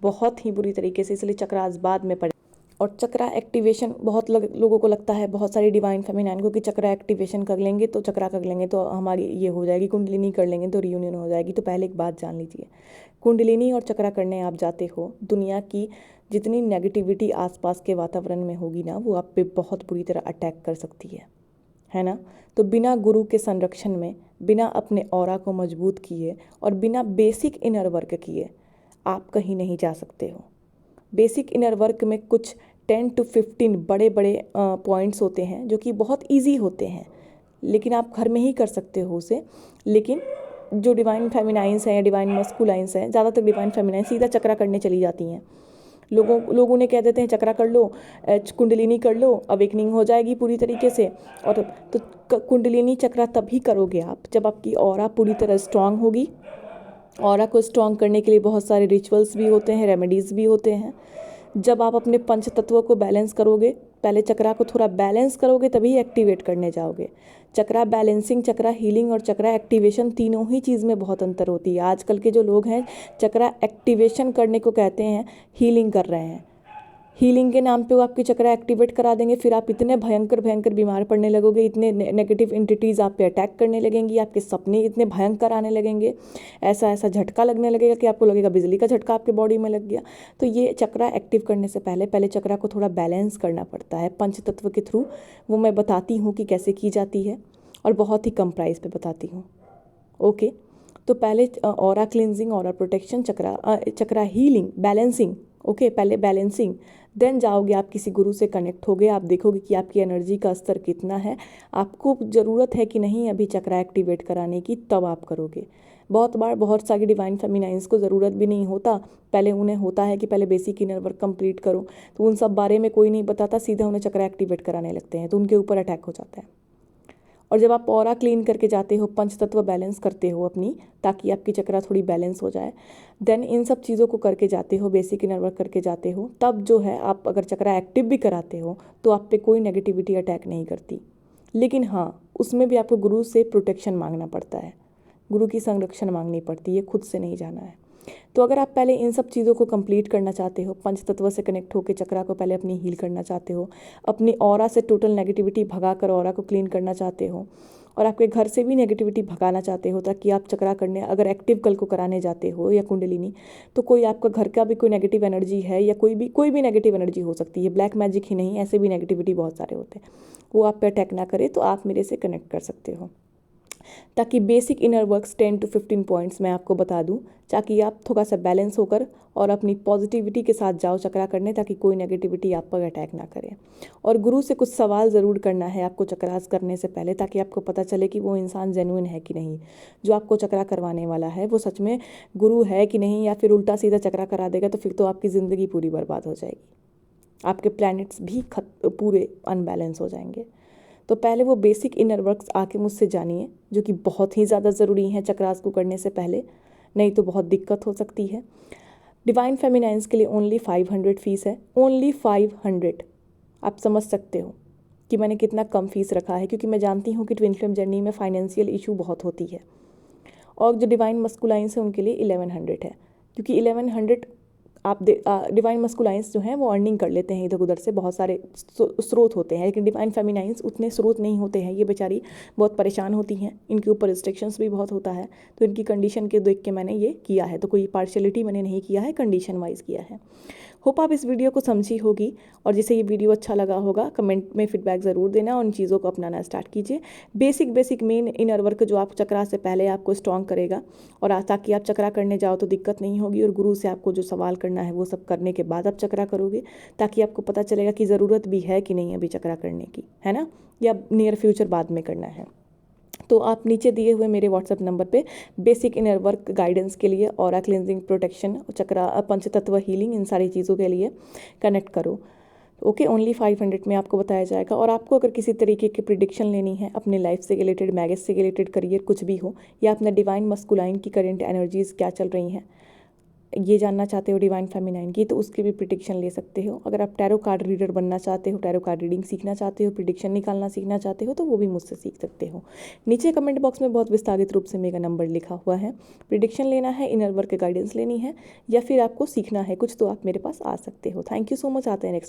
बहुत ही बुरी तरीके से। इसलिए चक्रास बाद में पड़े। और चक्रा एक्टिवेशन बहुत लोगों को लगता है, बहुत सारी डिवाइन फेमिनाइन को, कि चक्रा एक्टिवेशन कर लेंगे तो चक्रा कर लेंगे तो हमारी ये हो जाएगी, कुंडलिनी कर लेंगे तो रियूनियन हो जाएगी। तो पहले एक बात जान लीजिए, कुंडलिनी और चक्रा करने आप जाते हो, दुनिया की जितनी नेगेटिविटी आसपास के वातावरण में होगी ना, वो आप पे बहुत बुरी तरह अटैक कर सकती है ना। तो बिना गुरु के संरक्षण में, बिना अपने ऑरा को मजबूत किए और बिना बेसिक इनर वर्क किए आप कहीं नहीं जा सकते हो। बेसिक इनर वर्क में कुछ 10 to 15 बड़े बड़े पॉइंट्स होते हैं जो कि बहुत ईजी होते हैं, लेकिन आप घर में ही कर सकते हो उसे। लेकिन जो डिवाइन फेमिनाइंस हैं या डिवाइन मस्कुलाइंस हैं, ज़्यादातर डिवाइन फेमिनाइन सीधा चक्रा करने चली जाती हैं। लोग उन्हें कह देते हैं चक्रा कर लो, कुंडलिनी कर लो, अवेकनिंग हो जाएगी पूरी तरीके से। और तो कुंडलिनी चक्रा तभी करोगे आप जब आपकी ऑरा पूरी तरह स्ट्रांग होगी। ऑरा को स्ट्रांग करने के लिए बहुत सारे रिचुअल्स भी होते हैं, रेमेडीज़ भी होते हैं। जब आप अपने पंच तत्वों को बैलेंस करोगे, पहले चक्रा को थोड़ा बैलेंस करोगे, तभी एक्टिवेट करने जाओगे। चक्रा बैलेंसिंग, चक्रा हीलिंग और चक्रा एक्टिवेशन, तीनों ही चीज़ में बहुत अंतर होती है। आजकल के जो लोग हैं चक्रा एक्टिवेशन करने को कहते हैं, हीलिंग कर रहे हैं। हीलिंग के नाम पे वो आपकी चक्रा एक्टिवेट करा देंगे, फिर आप इतने भयंकर भयंकर बीमार पड़ने लगोगे, इतने नेगेटिव एंटिटीज़ आप पे अटैक करने लगेंगी, आपके सपने इतने भयंकर आने लगेंगे, ऐसा ऐसा झटका लगने लगेगा कि आपको लगेगा बिजली का झटका आपके बॉडी में लग गया। तो ये चक्रा एक्टिव करने से पहले चक्रा को थोड़ा बैलेंस करना पड़ता है पंच तत्व के थ्रू। वो मैं बताती हूँ कि कैसे की जाती है, और बहुत ही कम प्राइस पे बताती हूँ। ओके, तो पहले ऑरा क्लिनजिंग, ऑरा प्रोटेक्शन, चक्रा हीलिंग, बैलेंसिंग। ओके, पहले बैलेंसिंग, देन जाओगे आप किसी गुरु से कनेक्ट होगे, आप देखोगे कि आपकी एनर्जी का स्तर कितना है, आपको ज़रूरत है कि नहीं अभी चक्रा एक्टिवेट कराने की, तब आप करोगे। बहुत बार बहुत सारी डिवाइन फेमिनाइंस को ज़रूरत भी नहीं होता, पहले उन्हें होता है कि पहले बेसिक इनर वर्क कंप्लीट करो, तो उन सब बारे में कोई नहीं बताता, सीधा उन्हें चक्रा एक्टिवेट कराने लगते हैं, तो उनके ऊपर अटैक हो जाता है। और जब आप ऑरा क्लीन करके जाते हो, पंच तत्व बैलेंस करते हो अपनी, ताकि आपकी चक्रा थोड़ी बैलेंस हो जाए, देन इन सब चीज़ों को करके जाते हो, बेसिक इनर वर्क करके जाते हो, तब जो है आप अगर चक्रा एक्टिव भी कराते हो तो आप पे कोई नेगेटिविटी अटैक नहीं करती। लेकिन हाँ, उसमें भी आपको गुरु से प्रोटेक्शन मांगना पड़ता है, गुरु की संरक्षण मांगनी पड़ती है, खुद से नहीं जाना है। तो अगर आप पहले इन सब चीज़ों को कंप्लीट करना चाहते हो, पंच तत्व से कनेक्ट होकर चक्रा को पहले अपनी हील करना चाहते हो, अपनी ऑरा से टोटल नेगेटिविटी भगा कर ऑरा को क्लीन करना चाहते हो, और आपके घर से भी नेगेटिविटी भगाना चाहते हो, ताकि आप चक्रा करने अगर एक्टिव कल को कराने जाते हो या कुंडलिनी, तो कोई आपका घर का भी कोई नेगेटिव एनर्जी है, या कोई भी नेगेटिव एनर्जी हो सकती है, ब्लैक मैजिक ही नहीं, ऐसे भी नेगेटिविटी बहुत सारे होते हैं, वो आप पे अटैक ना करे, तो आप मेरे से कनेक्ट कर सकते हो। ताकि basic inner works 10 to 15 points मैं आपको बता दूं, ताकि आप थोड़ा सा बैलेंस होकर और अपनी पॉजिटिविटी के साथ जाओ चक्रा करने, ताकि कोई नेगेटिविटी आप पर अटैक ना करे। और गुरु से कुछ सवाल ज़रूर करना है आपको चक्रास करने से पहले, ताकि आपको पता चले कि वो इंसान जेन्युइन है कि नहीं, जो आपको चक्रा करवाने वाला है वो सच में गुरु है कि नहीं, या फिर उल्टा सीधा चक्रा करा देगा, तो फिर तो आपकी ज़िंदगी पूरी बर्बाद हो जाएगी, आपके प्लैनेट्स भी पूरे अनबैलेंस हो जाएंगे। तो पहले वो बेसिक इनर वर्क्स आके मुझसे जानिए, जो कि बहुत ही ज़्यादा ज़रूरी हैं चक्रास को करने से पहले, नहीं तो बहुत दिक्कत हो सकती है। डिवाइन फेमिनाइंस के लिए ओनली 500 फ़ीस है, ओनली 500। आप समझ सकते हो कि मैंने कितना कम फीस रखा है, क्योंकि मैं जानती हूँ कि ट्विन फ्लेम जर्नी में फाइनेंशियल इशू बहुत होती है। और जो डिवाइन मस्कुलाइंस है उनके लिए 1100 है, क्योंकि 1100 आप डिवाइन मस्कुलाइंस जो हैं वो अर्निंग कर लेते हैं इधर उधर से, बहुत सारे स्रोत होते हैं, लेकिन डिवाइन फेमिनाइंस उतने स्रोत नहीं होते हैं, ये बेचारी बहुत परेशान होती हैं, इनके ऊपर रिस्ट्रिक्शंस भी बहुत होता है, तो इनकी कंडीशन के देख के मैंने ये किया है, तो कोई पार्शियलिटी मैंने नहीं किया है, कंडीशन वाइज किया है। होप आप इस वीडियो को समझी होगी, और जिसे ये वीडियो अच्छा लगा होगा कमेंट में फीडबैक ज़रूर देना, और उन चीज़ों को अपनाना स्टार्ट कीजिए। बेसिक मेन इनर वर्क जो आप चक्रा से पहले आपको स्ट्रॉन्ग करेगा, और ताकि आप चक्रा करने जाओ तो दिक्कत नहीं होगी, और गुरु से आपको जो सवाल करना है वो सब करने के बाद आप चक्रा करोगे, ताकि आपको पता चलेगा कि ज़रूरत भी है कि नहीं अभी चक्रा करने की, है ना, या नियर फ्यूचर बाद में करना है। तो आप नीचे दिए हुए मेरे व्हाट्सएप नंबर पे बेसिक इनर वर्क गाइडेंस के लिए, ऑरा क्लिनजिंग, प्रोटेक्शन, चक्रा, पंचतत्व हीलिंग, इन सारी चीज़ों के लिए कनेक्ट करो। ओके, ओनली 500 में आपको बताया जाएगा। और आपको अगर किसी तरीके की प्रिडिक्शन लेनी है अपने लाइफ से रिलेटेड, मैगेज से रिलेटेड, करियर कुछ भी हो, या अपना डिवाइन मस्कुलाइन की करेंट एनर्जीज़ क्या चल रही हैं, ये जानना चाहते हो डिवाइन फेमिनाइन की, तो उसकी भी प्रिडिक्शन ले सकते हो। अगर आप टैरो कार्ड रीडर बनना चाहते हो, टैरो कार्ड रीडिंग सीखना चाहते हो, प्रिडिक्शन निकालना सीखना चाहते हो, तो वो भी मुझसे सीख सकते हो। नीचे कमेंट बॉक्स में बहुत विस्तारित रूप से मेरा नंबर लिखा हुआ है। प्रिडिक्शन लेना है, इनर वर्क गाइडेंस लेनी है, या फिर आपको सीखना है कुछ, तो आप मेरे पास आ सकते हो। Thank you so much. आते हैं नेक्स्ट